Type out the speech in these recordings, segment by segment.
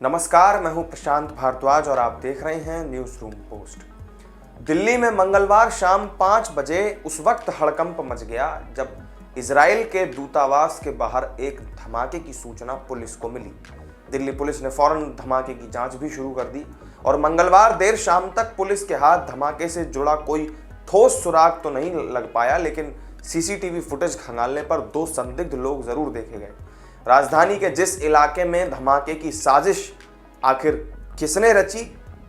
नमस्कार, मैं हूं प्रशांत भारद्वाज और आप देख रहे हैं न्यूज रूम पोस्ट। दिल्ली में मंगलवार शाम 5 बजे उस वक्त हड़कंप मच गया जब इजराइल के दूतावास के बाहर एक धमाके की सूचना पुलिस को मिली। दिल्ली पुलिस ने फौरन धमाके की जांच भी शुरू कर दी और मंगलवार देर शाम तक पुलिस के हाथ धमाके से जुड़ा कोई ठोस सुराग तो नहीं लग पाया, लेकिन सीसीटीवी फुटेज खंगालने पर 2 संदिग्ध लोग जरूर देखे गए। राजधानी के जिस इलाके में धमाके की साजिश आखिर किसने रची,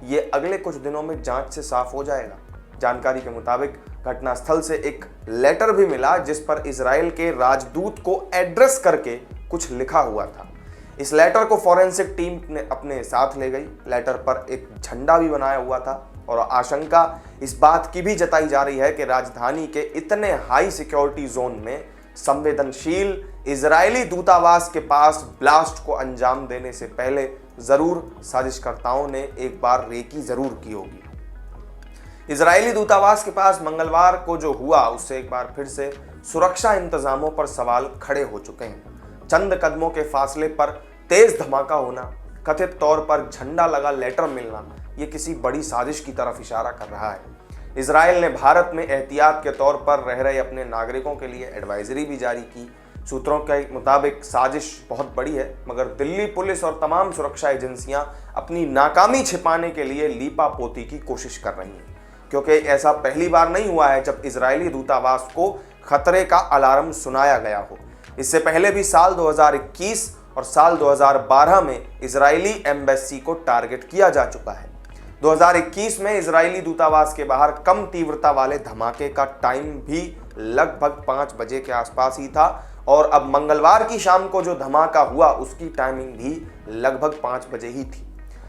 ये अगले कुछ दिनों में जांच से साफ हो जाएगा। जानकारी के मुताबिक घटनास्थल से एक लेटर भी मिला जिस पर इजराइल के राजदूत को एड्रेस करके कुछ लिखा हुआ था। इस लेटर को फॉरेंसिक टीम ने अपने साथ ले गई। लेटर पर एक झंडा भी बनाया हुआ था और आशंका इस बात की भी जताई जा रही है कि राजधानी के इतने हाई सिक्योरिटी जोन में संवेदनशील इजरायली दूतावास के पास ब्लास्ट को अंजाम देने से पहले जरूर साजिशकर्ताओं ने एक बार रेकी जरूर की होगी। इजरायली दूतावास के पास मंगलवार को जो हुआ उससे एक बार फिर से सुरक्षा इंतजामों पर सवाल खड़े हो चुके हैं। चंद कदमों के फासले पर तेज धमाका होना, कथित तौर पर झंडा लगा लेटर मिलना, ये किसी बड़ी साजिश की तरफ इशारा कर रहा है। इजराइल ने भारत में एहतियात के तौर पर रह रहे अपने नागरिकों के लिए एडवाइजरी भी जारी की। सूत्रों के मुताबिक साजिश बहुत बड़ी है, मगर दिल्ली पुलिस और तमाम सुरक्षा एजेंसियां अपनी नाकामी छिपाने के लिए लीपापोती की कोशिश कर रही हैं, क्योंकि ऐसा पहली बार नहीं हुआ है जब इजरायली दूतावास को खतरे का अलार्म सुनाया गया हो। इससे पहले भी साल 2021 और साल 2012 में इजरायली एम्बेसी को टारगेट किया जा चुका है। 2021 में इजरायली दूतावास के बाहर कम तीव्रता वाले धमाके का टाइम भी लगभग 5 बजे के आसपास ही था और अब मंगलवार की शाम को जो धमाका हुआ उसकी टाइमिंग भी लगभग 5 बजे ही थी।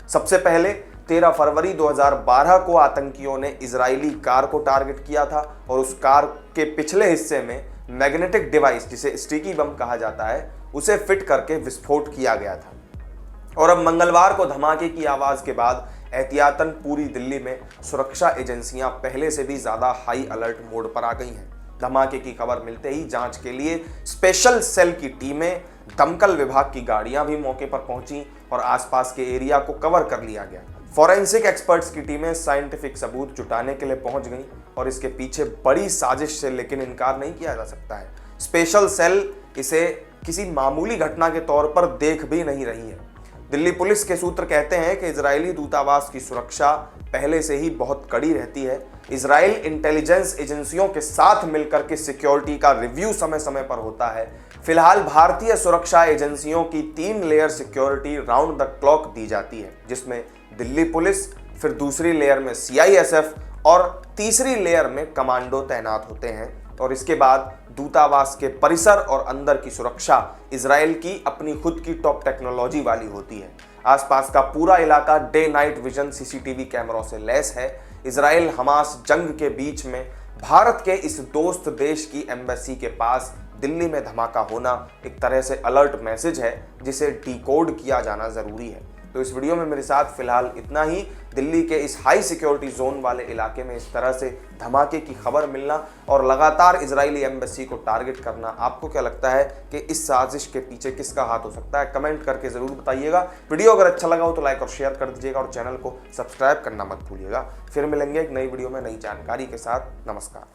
सबसे पहले 13 फरवरी 2012 को आतंकियों ने इजरायली कार को टारगेट किया था और उस कार के पिछले हिस्से में मैग्नेटिक डिवाइस, जिसे स्टिकी बम कहा जाता है, उसे फिट करके विस्फोट किया गया था। और अब मंगलवार को धमाके की आवाज के बाद एहतियातन पूरी दिल्ली में सुरक्षा एजेंसियां पहले से भी ज्यादा हाई अलर्ट मोड पर आ गई हैं। धमाके की खबर मिलते ही जांच के लिए स्पेशल सेल की टीमें, दमकल विभाग की गाड़ियां भी मौके पर पहुंची और आसपास के एरिया को कवर कर लिया गया। फॉरेंसिक एक्सपर्ट्स की टीमें साइंटिफिक सबूत जुटाने के लिए पहुंच गई और इसके पीछे बड़ी साजिश से लेकिन इनकार नहीं किया जा सकता है। स्पेशल सेल इसे किसी मामूली घटना के तौर पर देख भी नहीं रही है। दिल्ली पुलिस के सूत्र कहते हैं कि इजरायली दूतावास की सुरक्षा पहले से ही बहुत कड़ी रहती है। इजराइल इंटेलिजेंस एजेंसियों के साथ मिलकर के सिक्योरिटी का रिव्यू समय समय पर होता है। फिलहाल भारतीय सुरक्षा एजेंसियों की 3 layer security round the clock दी जाती है, जिसमें दिल्ली पुलिस, फिर दूसरी लेयर में CISF और तीसरी लेयर में कमांडो तैनात होते हैं। और इसके बाद दूतावास के परिसर और अंदर की सुरक्षा इजराइल की अपनी खुद की टॉप टेक्नोलॉजी वाली होती है। आसपास का पूरा इलाका डे नाइट विजन CCTV कैमरों से लैस है। इजराइल हमास जंग के बीच में भारत के इस दोस्त देश की एम्बेसी के पास दिल्ली में धमाका होना एक तरह से अलर्ट मैसेज है जिसे डिकोड किया जाना जरूरी है। तो इस वीडियो में मेरे साथ फिलहाल इतना ही। दिल्ली के इस हाई सिक्योरिटी जोन वाले इलाके में इस तरह से धमाके की खबर मिलना और लगातार इजरायली एम्बेसी को टारगेट करना, आपको क्या लगता है कि इस साजिश के पीछे किसका हाथ हो सकता है? कमेंट करके जरूर बताइएगा। वीडियो अगर अच्छा लगा हो तो लाइक और शेयर कर दीजिएगा और चैनल को सब्सक्राइब करना मत भूलिएगा। फिर मिलेंगे एक नई वीडियो में नई जानकारी के साथ। नमस्कार।